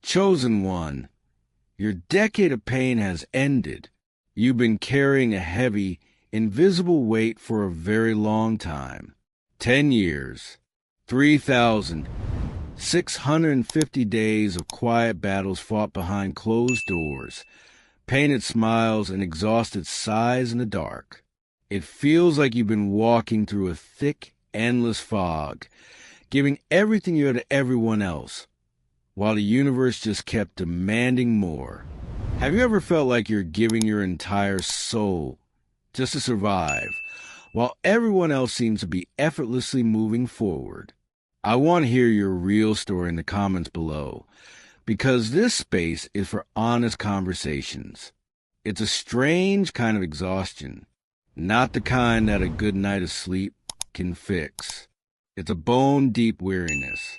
Chosen one, your decade of pain has ended. You've been carrying a heavy, invisible weight for a very long time. 10 years, 3,650 days of quiet battles fought behind closed doors, painted smiles, and exhausted sighs in the dark. It feels like you've been walking through a thick, endless fog, giving everything you had to everyone else, while the universe just kept demanding more. Have you ever felt like you're giving your entire soul just to survive, while everyone else seems to be effortlessly moving forward? I want to hear your real story in the comments below, because this space is for honest conversations. It's a strange kind of exhaustion, not the kind that a good night of sleep can fix. It's a bone-deep weariness,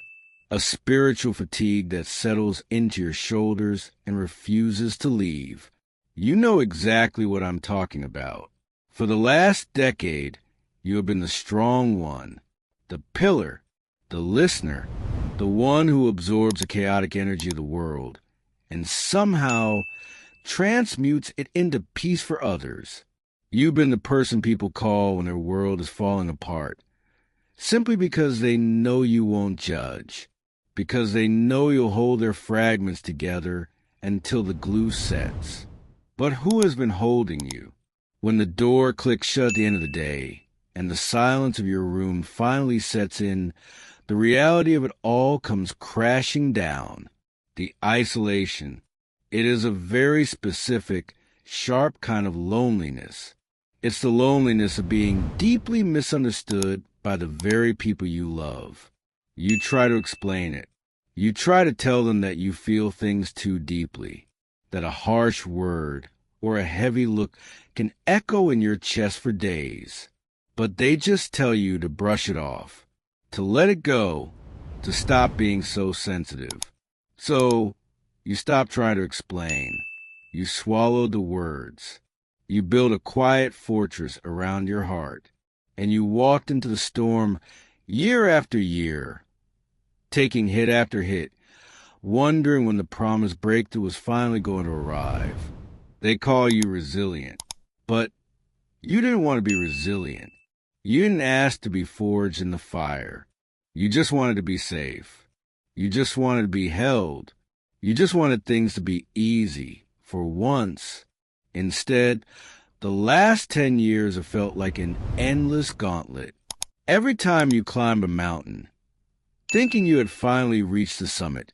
a spiritual fatigue that settles into your shoulders and refuses to leave. You know exactly what I'm talking about. For the last decade, you have been the strong one, the pillar, the listener, the one who absorbs the chaotic energy of the world and somehow transmutes it into peace for others. You've been the person people call when their world is falling apart, simply because they know you won't judge, because they know you'll hold their fragments together until the glue sets. But who has been holding you? When the door clicks shut at the end of the day, and the silence of your room finally sets in, the reality of it all comes crashing down. The isolation. It is a very specific, sharp kind of loneliness. It's the loneliness of being deeply misunderstood by the very people you love. You try to explain it. You try to tell them that you feel things too deeply, that a harsh word or a heavy look can echo in your chest for days. But they just tell you to brush it off, to let it go, to stop being so sensitive. So you stop trying to explain. You swallow the words. You build a quiet fortress around your heart, and you walked into the storm year after year, taking hit after hit, wondering when the promised breakthrough was finally going to arrive. They call you resilient, but you didn't want to be resilient. You didn't ask to be forged in the fire. You just wanted to be safe. You just wanted to be held. You just wanted things to be easy for once. Instead, the last 10 years have felt like an endless gauntlet. Every time you climb a mountain, thinking you had finally reached the summit,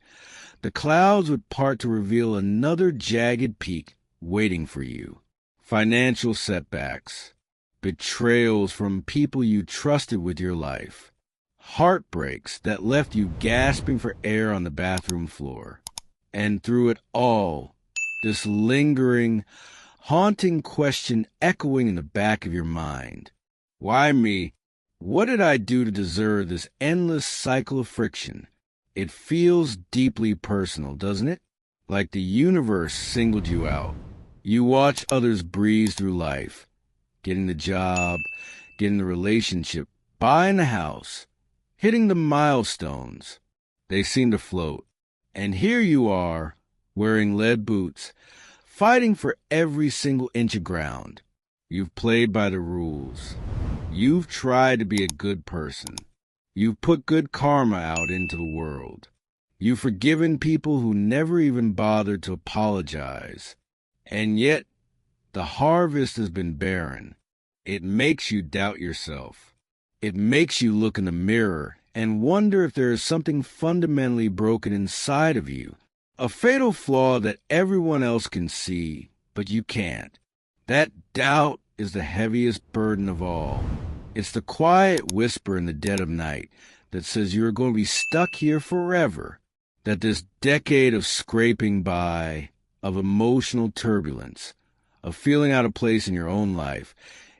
the clouds would part to reveal another jagged peak waiting for you. Financial setbacks, betrayals from people you trusted with your life, heartbreaks that left you gasping for air on the bathroom floor. And through it all, this lingering, haunting question echoing in the back of your mind. Why me? What did I do to deserve this endless cycle of friction? It feels deeply personal, doesn't it? Like the universe singled you out. You watch others breeze through life, getting the job, getting the relationship, buying the house, hitting the milestones. They seem to float. And here you are, wearing lead boots, fighting for every single inch of ground. You've played by the rules. You've tried to be a good person. You've put good karma out into the world. You've forgiven people who never even bothered to apologize. And yet, the harvest has been barren. It makes you doubt yourself. It makes you look in the mirror and wonder if there is something fundamentally broken inside of you. A fatal flaw that everyone else can see, but you can't. That doubt is the heaviest burden of all. It's the quiet whisper in the dead of night that says you're going to be stuck here forever, that this decade of scraping by, of emotional turbulence, of feeling out of place in your own life,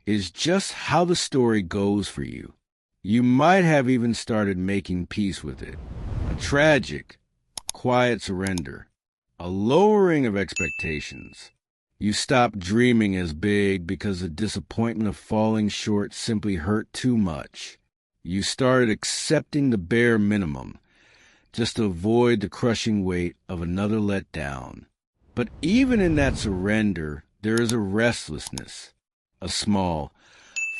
is just how the story goes for you. You might have even started making peace with it. A tragic, quiet surrender, a lowering of expectations. You stopped dreaming as big because the disappointment of falling short simply hurt too much. You started accepting the bare minimum, just to avoid the crushing weight of another letdown. But even in that surrender, there is a restlessness, a small,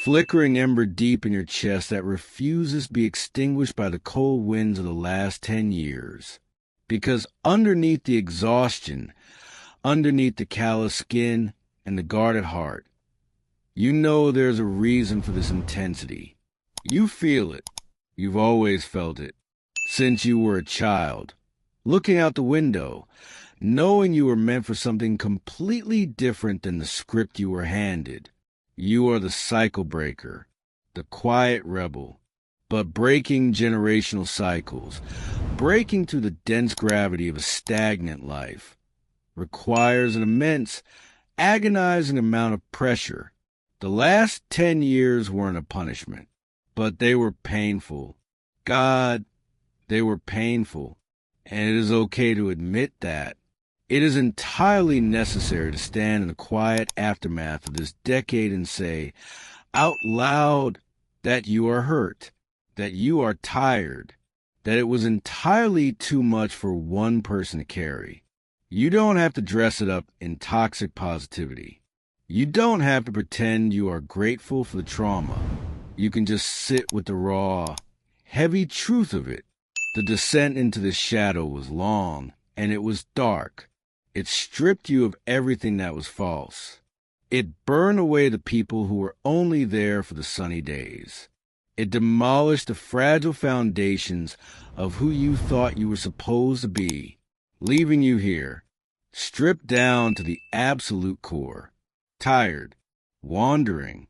flickering ember deep in your chest that refuses to be extinguished by the cold winds of the last 10 years. Because underneath the exhaustion, underneath the callous skin and the guarded heart, you know there's a reason for this intensity. You feel it. You've always felt it. Since you were a child, looking out the window, knowing you were meant for something completely different than the script you were handed. You are the cycle breaker, the quiet rebel, but breaking generational cycles, breaking through the dense gravity of a stagnant life, requires an immense, agonizing amount of pressure. The last 10 years weren't a punishment, but they were painful. God, they were painful, and it is okay to admit that. It is entirely necessary to stand in the quiet aftermath of this decade and say, out loud, that you are hurt, that you are tired, that it was entirely too much for one person to carry. You don't have to dress it up in toxic positivity. You don't have to pretend you are grateful for the trauma. You can just sit with the raw, heavy truth of it. The descent into the shadow was long, and it was dark. It stripped you of everything that was false. It burned away the people who were only there for the sunny days. It demolished the fragile foundations of who you thought you were supposed to be, leaving you here, stripped down to the absolute core, tired, wandering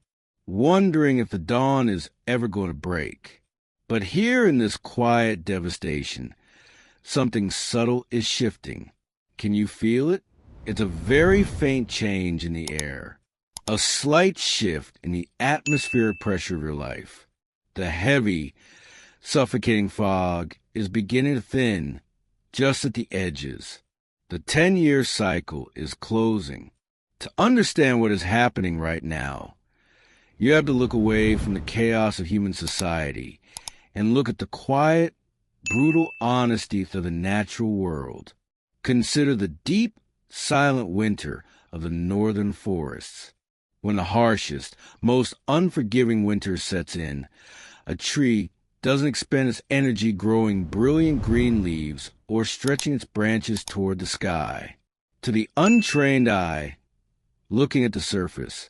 if the dawn is ever going to break. But here in this quiet devastation, something subtle is shifting. Can you feel it? It's a very faint change in the air, a slight shift in the atmospheric pressure of your life. The heavy, suffocating fog is beginning to thin just at the edges. The 10-year cycle is closing. To understand what is happening right now, you have to look away from the chaos of human society and look at the quiet, brutal honesty of the natural world. Consider the deep, silent winter of the northern forests. When the harshest, most unforgiving winter sets in, a tree doesn't expend its energy growing brilliant green leaves or stretching its branches toward the sky. To the untrained eye, looking at the surface,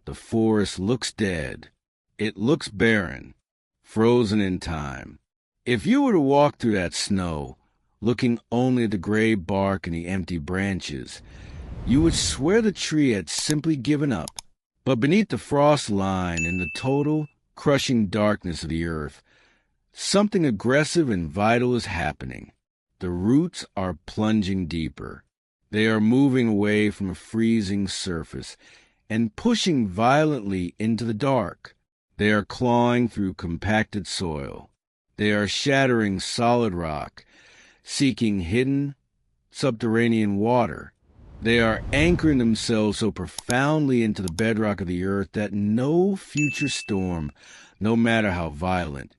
the forest looks dead. It looks barren, frozen in time. If you were to walk through that snow, looking only at the gray bark and the empty branches, you would swear the tree had simply given up. But beneath the frost line and the total, crushing darkness of the earth, something aggressive and vital is happening. The roots are plunging deeper. They are moving away from a freezing surface and pushing violently into the dark. They are clawing through compacted soil. They are shattering solid rock, seeking hidden subterranean water. They are anchoring themselves so profoundly into the bedrock of the earth that no future storm, no matter how violent,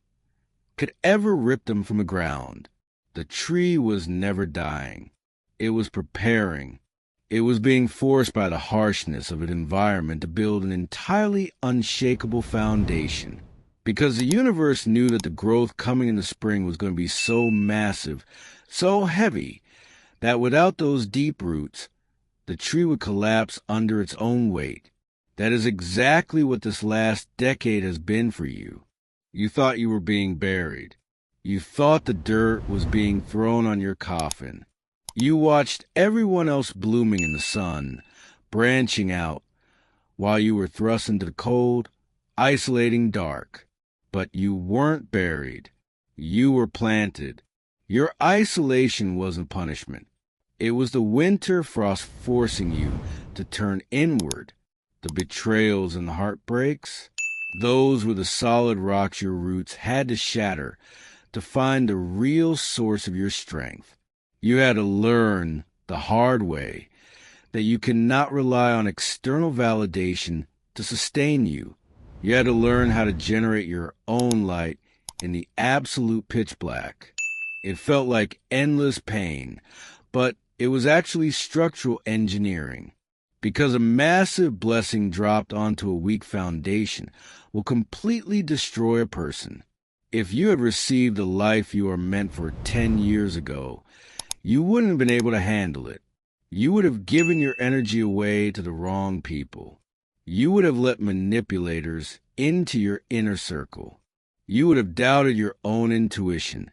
could ever rip them from the ground. The tree was never dying. It was preparing. It was being forced by the harshness of its environment to build an entirely unshakable foundation. Because the universe knew that the growth coming in the spring was going to be so massive, so heavy, that without those deep roots, the tree would collapse under its own weight. That is exactly what this last decade has been for you. You thought you were being buried. You thought the dirt was being thrown on your coffin. You watched everyone else blooming in the sun, branching out, while you were thrust into the cold, isolating dark. But you weren't buried. You were planted. Your isolation wasn't punishment. It was the winter frost forcing you to turn inward. The betrayals and the heartbreaks, those were the solid rocks your roots had to shatter to find the real source of your strength. You had to learn the hard way that you cannot rely on external validation to sustain you. You had to learn how to generate your own light in the absolute pitch black. It felt like endless pain, but it was actually structural engineering, because a massive blessing dropped onto a weak foundation will completely destroy a person. If you had received the life you are meant for 10 years ago, you wouldn't have been able to handle it. You would have given your energy away to the wrong people. You would have let manipulators into your inner circle. You would have doubted your own intuition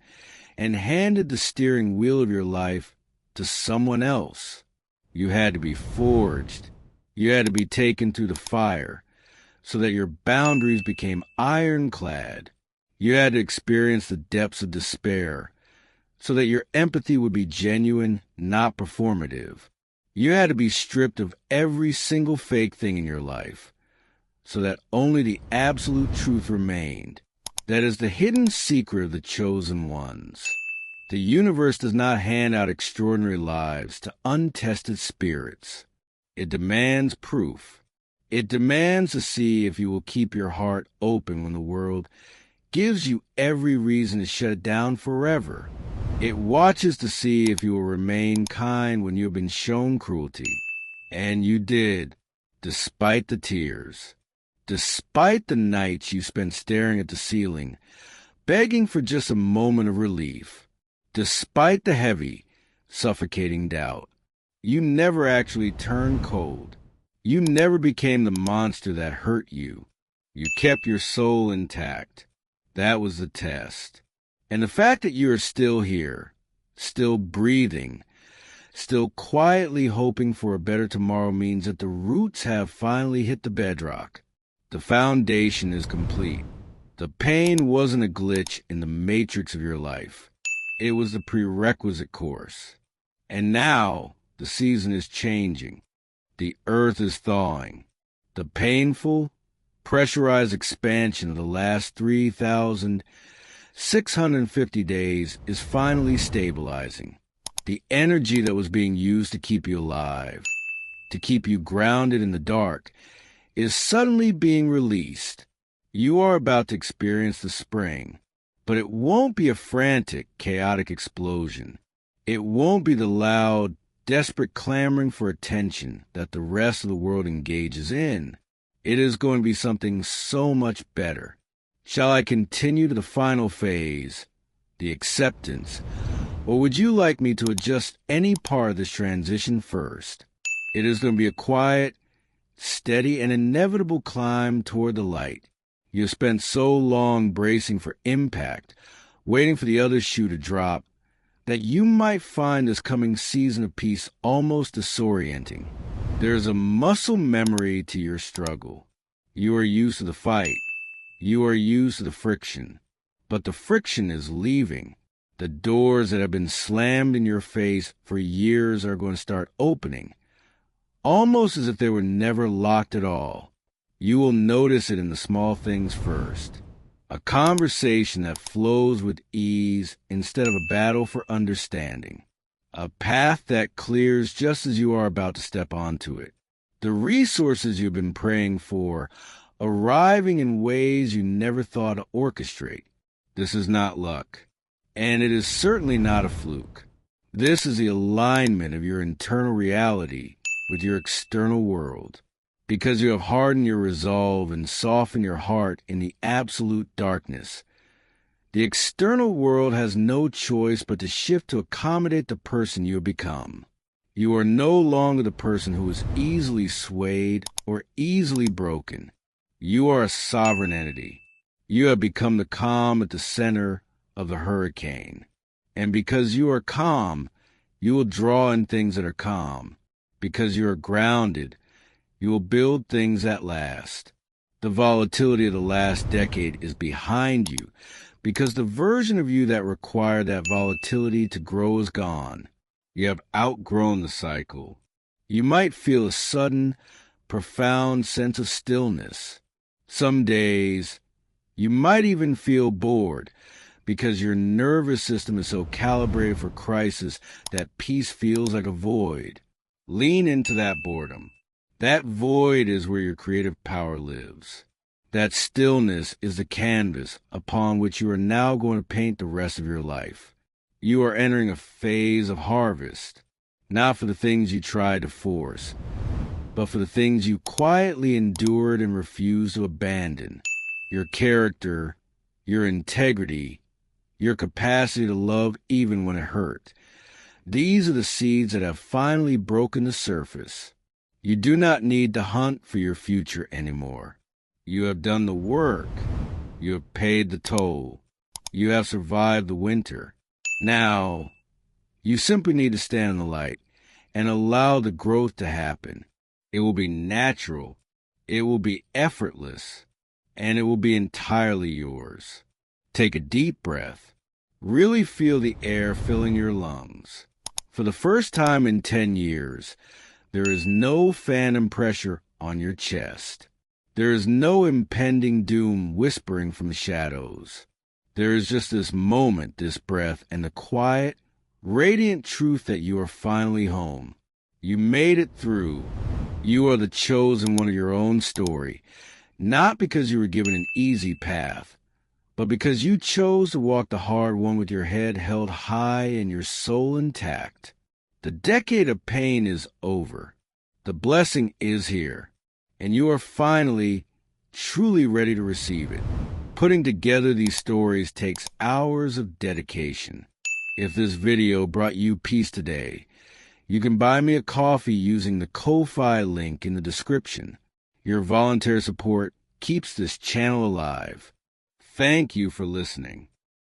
and handed the steering wheel of your life to someone else. You had to be forged. You had to be taken through the fire so that your boundaries became ironclad. You had to experience the depths of despair so that your empathy would be genuine, not performative. You had to be stripped of every single fake thing in your life so that only the absolute truth remained. That is the hidden secret of the chosen ones. The universe does not hand out extraordinary lives to untested spirits. It demands proof. It demands to see if you will keep your heart open when the world gives you every reason to shut it down forever. It watches to see if you will remain kind when you have been shown cruelty. And you did, despite the tears. Despite the nights you spent staring at the ceiling, begging for just a moment of relief. Despite the heavy, suffocating doubt. You never actually turned cold. You never became the monster that hurt you. You kept your soul intact. That was the test. And the fact that you are still here, still breathing, still quietly hoping for a better tomorrow means that the roots have finally hit the bedrock. The foundation is complete. The pain wasn't a glitch in the matrix of your life. It was the prerequisite course. And now the season is changing. The earth is thawing. The painful, pressurized expansion of the last 3,650 days is finally stabilizing. The energy that was being used to keep you alive, to keep you grounded in the dark, is suddenly being released. You are about to experience the spring, but it won't be a frantic, chaotic explosion. It won't be the loud, desperate clamoring for attention that the rest of the world engages in. It is going to be something so much better. Shall I continue to the final phase, the acceptance, or would you like me to adjust any part of this transition first? It is going to be a quiet, steady, and inevitable climb toward the light. You have spent so long bracing for impact, waiting for the other shoe to drop, that you might find this coming season of peace almost disorienting. There is a muscle memory to your struggle. You are used to the fight. You are used to the friction. But the friction is leaving. The doors that have been slammed in your face for years are going to start opening, almost as if they were never locked at all. You will notice it in the small things first. A conversation that flows with ease instead of a battle for understanding. A path that clears just as you are about to step onto it. The resources you've been praying for arriving in ways you never thought to orchestrate. This is not luck. And it is certainly not a fluke. This is the alignment of your internal reality with your external world. Because you have hardened your resolve and softened your heart in the absolute darkness. The external world has no choice but to shift to accommodate the person you have become. You are no longer the person who is easily swayed or easily broken. You are a sovereign entity. You have become the calm at the center of the hurricane. And because you are calm, you will draw in things that are calm. Because you are grounded, you will build things that last. The volatility of the last decade is behind you because the version of you that required that volatility to grow is gone. You have outgrown the cycle. You might feel a sudden, profound sense of stillness. Some days, you might even feel bored because your nervous system is so calibrated for crisis that peace feels like a void. Lean into that boredom. That void is where your creative power lives. That stillness is the canvas upon which you are now going to paint the rest of your life. You are entering a phase of harvest, not for the things you tried to force, but for the things you quietly endured and refused to abandon. Your character, your integrity, your capacity to love even when it hurt. These are the seeds that have finally broken the surface. You do not need to hunt for your future anymore. You have done the work. You have paid the toll. You have survived the winter. Now, you simply need to stand in the light and allow the growth to happen. It will be natural. It will be effortless. And it will be entirely yours. Take a deep breath. Really feel the air filling your lungs. For the first time in 10 years, there is no phantom pressure on your chest. There is no impending doom whispering from the shadows. There is just this moment, this breath, and the quiet, radiant truth that you are finally home. You made it through. You are the chosen one of your own story, not because you were given an easy path, but because you chose to walk the hard one with your head held high and your soul intact. The decade of pain is over. The blessing is here, and you are finally, truly ready to receive it. Putting together these stories takes hours of dedication. If this video brought you peace today, you can buy me a coffee using the Ko-Fi link in the description. Your volunteer support keeps this channel alive. Thank you for listening.